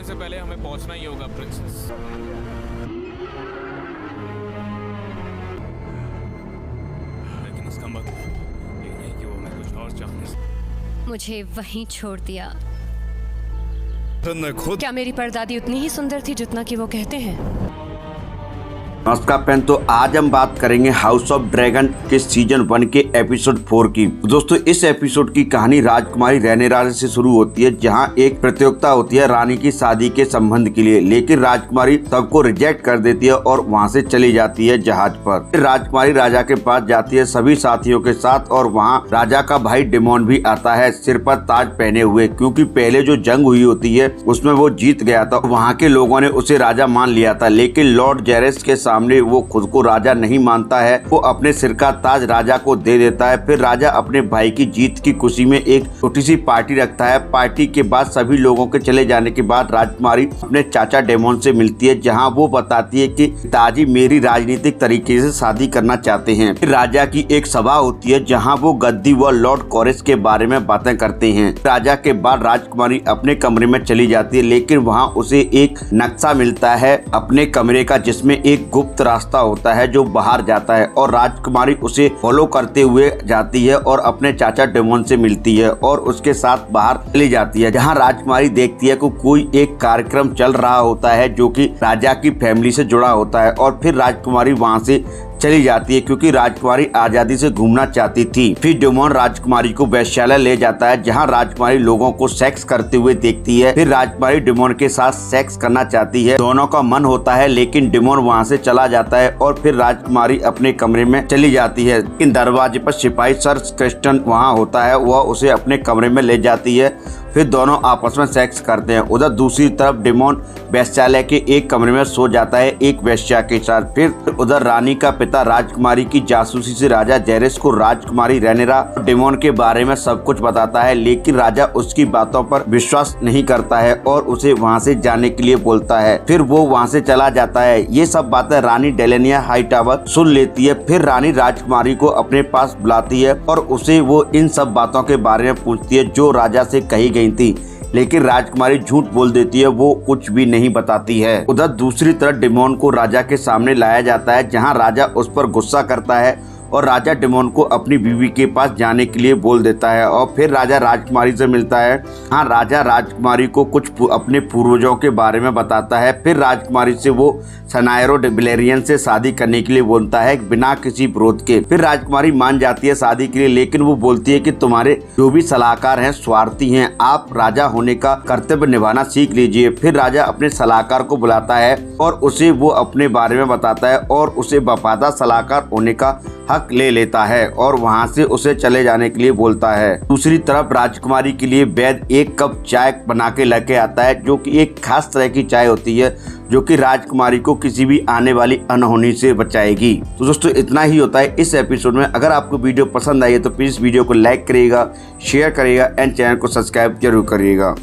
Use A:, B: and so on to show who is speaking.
A: होने से पहले हमें पहुंचना ही होगा प्रिंसेस। लेकिन इसका मतलब ये नहीं कि वो हमें कुछ और चाहने से
B: मुझे वहीं छोड़ दिया।
C: मैं खुद
B: क्या मेरी परदादी उतनी ही सुंदर थी जितना कि वो कहते हैं?
D: नमस्कार फ्रेंड, तो आज हम बात करेंगे हाउस ऑफ ड्रैगन के सीजन 1 के एपिसोड 4 की। दोस्तों, इस एपिसोड की कहानी राजकुमारी रैनेरा से शुरू होती है, जहां एक प्रतियोगिता होती है रानी की शादी के संबंध के लिए, लेकिन राजकुमारी सबको रिजेक्ट कर देती है और वहां से चली जाती है जहाज पर। फिर राजकुमारी राजा के पास जाती है सभी साथियों के साथ, और वहां राजा का भाई डेमोन भी आता है सिर पर ताज पहने हुए, क्योंकि पहले जो जंग हुई होती है उसमें वो जीत गया था। वहाँ के लोगों ने उसे राजा मान लिया था, लेकिन लॉर्ड जेरेस के सामने वो खुद को राजा नहीं मानता है। वो अपने सिर का ताज राजा को दे देता है। फिर राजा अपने भाई की जीत की खुशी में एक छोटी सी पार्टी रखता है। पार्टी के बाद सभी लोगों के चले जाने के बाद राजकुमारी अपने चाचा डेमोन से मिलती है, जहां वो बताती है कि पिताजी मेरी राजनीतिक तरीके से शादी करना चाहते हैं। फिर राजा की एक सभा होती है, जहाँ वो गद्दी व लॉर्ड कोरेस के बारे में बातें करते हैं। राजा के बाद राजकुमारी अपने कमरे में चली जाती है, लेकिन वहाँ उसे एक नक्शा मिलता है अपने कमरे का, जिसमें एक गुप्त रास्ता होता है जो बाहर जाता है, और राजकुमारी उसे फॉलो करते हुए जाती है और अपने चाचा डेमोन से मिलती है और उसके साथ बाहर चली जाती है, जहां राजकुमारी देखती है कि कोई एक कार्यक्रम चल रहा होता है जो कि राजा की फैमिली से जुड़ा होता है। और फिर राजकुमारी वहां से चली जाती है, क्योंकि राजकुमारी आजादी से घूमना चाहती थी। फिर डेमोन राजकुमारी को वेश्यालय ले जाता है, जहां राजकुमारी लोगों को सेक्स करते हुए देखती है। फिर राजकुमारी डेमोन के साथ सेक्स करना चाहती है, दोनों का मन होता है, लेकिन डेमोन वहां से चला जाता है और फिर राजकुमारी अपने कमरे में चली जाती है। लेकिन दरवाजे पर सिपाही सर क्रिस्टन वहाँ होता है, वह उसे अपने कमरे में ले जाती है। फिर दोनों आपस में सेक्स करते हैं। उधर दूसरी तरफ डेमोन वेश्यालय के एक कमरे में सो जाता है एक वेश्या के साथ। फिर उधर रानी का पिता राजकुमारी की जासूसी से राजा जेरेस को राजकुमारी रैनेरा डेमोन के बारे में सब कुछ बताता है, लेकिन राजा उसकी बातों पर विश्वास नहीं करता है और उसे वहां से जाने के लिए बोलता है। फिर वो वहां से चला जाता है। ये सब बातें रानी डेलेनिया हाईटावर सुन लेती है। फिर रानी राजकुमारी को अपने पास बुलाती है और उसे वो इन सब बातों के बारे में पूछती है जो राजा से कही गई थी, लेकिन राजकुमारी झूठ बोल देती है, वो कुछ भी नहीं बताती है। उधर दूसरी तरफ डेमोन को राजा के सामने लाया जाता है, जहां राजा उस पर गुस्सा करता है और राजा डेमोन को अपनी बीवी के पास जाने के लिए बोल देता है। और फिर राजा राजकुमारी से मिलता है। हाँ, राजा राजकुमारी को कुछ अपने पूर्वजों के बारे में बताता है। फिर राजकुमारी से वो सनायरो वेलेरियन से शादी करने के लिए बोलता है, बिना किसी विरोध के। फिर राजकुमारी मान जाती है शादी के लिए, लेकिन वो बोलती है कि तुम्हारे जो भी सलाहकार हैं स्वार्थी हैं, आप राजा होने का कर्तव्य निभाना सीख लीजिए। फिर राजा अपने सलाहकार को बुलाता है और उसे वो अपने बारे में बताता है और उसे वफादार सलाहकार होने का हक ले लेता है और वहां से उसे चले जाने के लिए बोलता है। दूसरी तरफ राजकुमारी के लिए वैद्य एक कप चाय बना के लेके आता है, जो कि एक खास तरह की चाय होती है जो कि राजकुमारी को किसी भी आने वाली अनहोनी से बचाएगी। तो दोस्तों, इतना ही होता है इस एपिसोड में। अगर आपको वीडियो पसंद आई है तो प्लीज वीडियो को लाइक करिएगा, शेयर करिएगा एंड चैनल को सब्सक्राइब जरूर करिएगा।